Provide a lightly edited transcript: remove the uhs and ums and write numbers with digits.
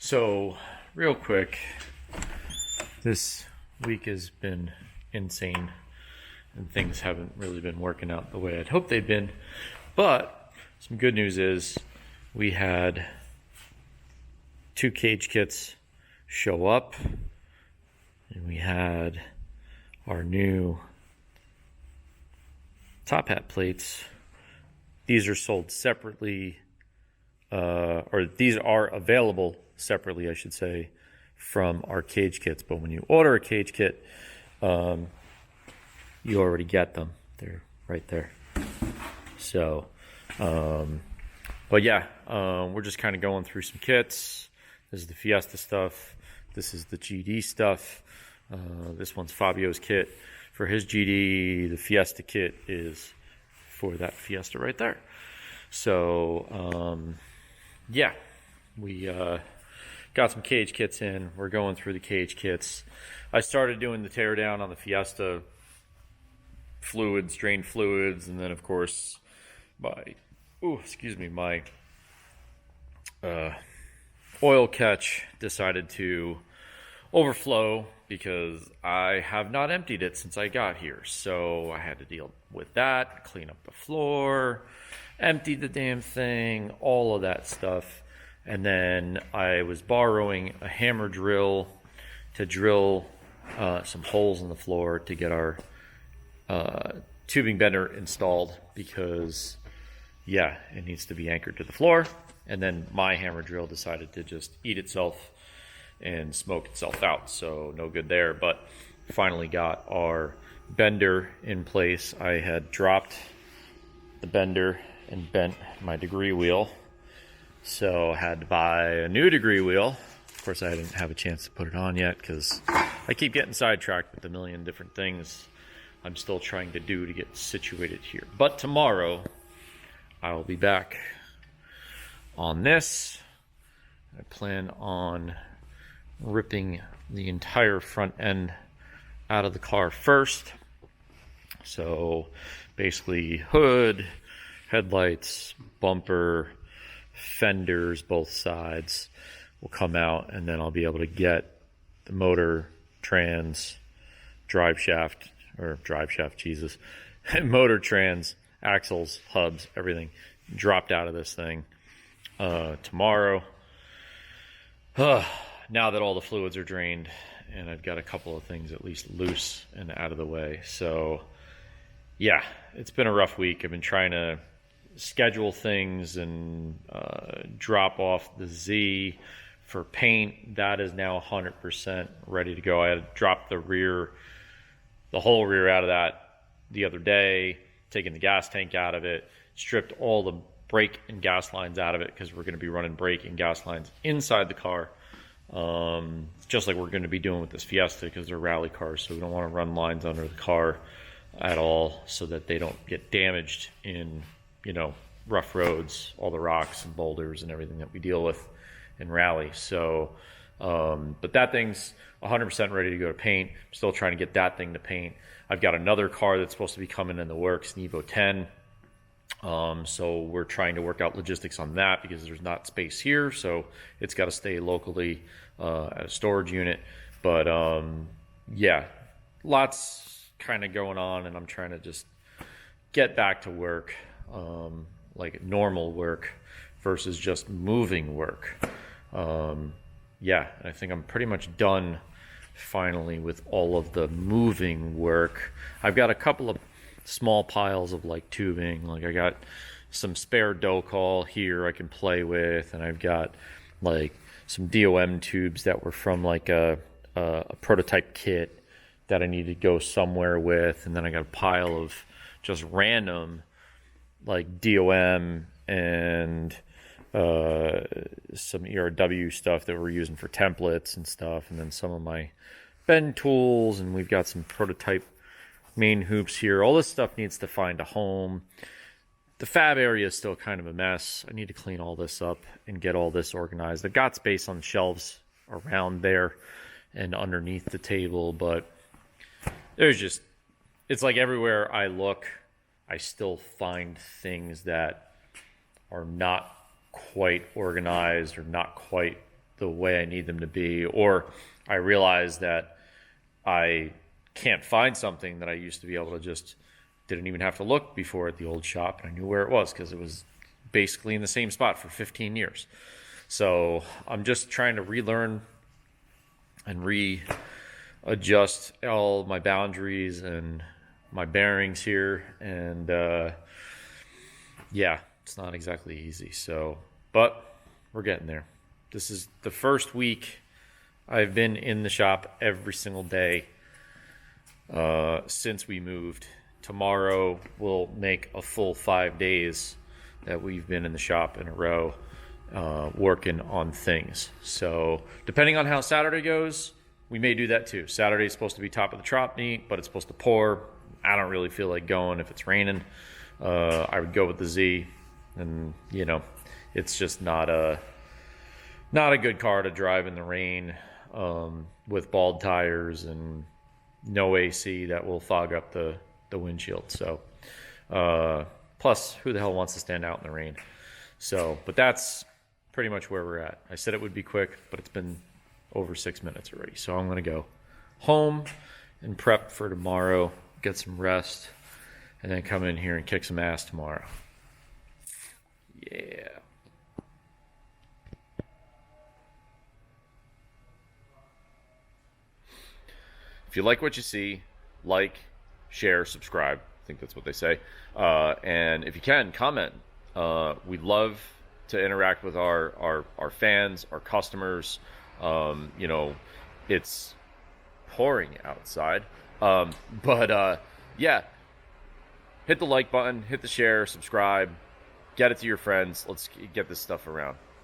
So, real quick, this week has been insane and things haven't really been working out the way I'd hoped they'd been. But some good news is we had 2 cage kits show up, and we had our new top hat plates. These are sold separately, or these are available separately, I should say, from our cage kits. But when you order a cage kit, you already get them. They're right there. So, but yeah, we're just kind of going through some kits. This is the Fiesta stuff. This is the GD stuff. This one's Fabio's kit for his GD. The Fiesta kit is for that Fiesta right there. So, yeah, we got some cage kits in. We're going through the cage kits. I started doing the teardown on the Fiesta fluids, drain fluids, and then of course my oil catch decided to overflow because I have not emptied it since I got here. So I had to deal with that, clean up the floor, empty the damn thing, all of that stuff. And then I was borrowing a hammer drill to drill some holes in the floor to get our tubing bender installed because, yeah, it needs to be anchored to the floor. And then my hammer drill decided to just eat itself and smoke itself out, so no good there. But finally got our bender in place. I had dropped the bender and bent my degree wheel, so I had to buy a new degree wheel. Of course, I didn't have a chance to put it on yet because I keep getting sidetracked with a million different things I'm still trying to do to get situated here. But tomorrow I'll be back on this. I plan on ripping the entire front end out of the car first. So basically hood, headlights, bumper, fenders, both sides will come out, and then I'll be able to get the motor, trans, motor, trans, axles, hubs, everything dropped out of this thing tomorrow. Now that all the fluids are drained and I've got a couple of things at least loose and out of the way. So yeah, it's been a rough week. I've been trying to schedule things and drop off the Z for paint. That is now 100% ready to go. I had dropped the whole rear out of that the other day, taking the gas tank out of it, stripped all the brake and gas lines out of it because we're going to be running brake and gas lines inside the car, just like we're going to be doing with this Fiesta because they're rally cars, so we don't want to run lines under the car at all so that they don't get damaged in, rough roads, all the rocks and boulders and everything that we deal with in rally. So but that thing's 100% ready to go to paint. I'm still trying to get that thing to paint. I've got another car that's supposed to be coming in the works, an Evo 10. So we're trying to work out logistics on that because there's not space here, so it's got to stay locally at a storage unit. But yeah, lots kind of going on, and I'm trying to just get back to work, like normal work versus just moving work. Yeah, I think I'm pretty much done finally with all of the moving work. I've got a couple of small piles of like tubing, like I got some spare dough call here I can play with, and I've got like some DOM tubes that were from like a prototype kit that I need to go somewhere with, and then I got a pile of just random like DOM and some ERW stuff that we're using for templates and stuff, and then some of my bend tools, and we've got some prototype main hoops here. All this stuff needs to find a home. The fab area is still kind of a mess. I need to clean all this up and get all this organized. I've got space on the shelves around there and underneath the table, but it's like everywhere I look, I still find things that are not quite organized or not quite the way I need them to be, or I realize that I can't find something that I used to be able to just didn't even have to look before at the old shop, and I knew where it was because it was basically in the same spot for 15 years. So I'm just trying to relearn and readjust all my boundaries and my bearings here, and yeah, it's not exactly easy. So, but we're getting there. This is the first week I've been in the shop every single day since we moved. Tomorrow we'll make a full 5 days that we've been in the shop in a row working on things. So depending on how Saturday goes, we may do that too. Saturday's supposed to be top of the Tropney, but it's supposed to pour. I don't really feel like going if it's raining. I would go with the Z, and you know, it's just not a good car to drive in the rain with bald tires and no AC that will fog up the windshield. So plus, who the hell wants to stand out in the rain? So, but that's pretty much where we're at. I said it would be quick, but it's been over 6 minutes already. So I'm going to go home and prep for tomorrow, get some rest, and then come in here and kick some ass tomorrow. Yeah. If you like what you see, like, share, subscribe. I think that's what they say. And if you can, comment. We'd love to interact with our fans, our customers. You know, it's pouring outside. But yeah, hit the like button, hit the share, subscribe, get it to your friends. Let's get this stuff around.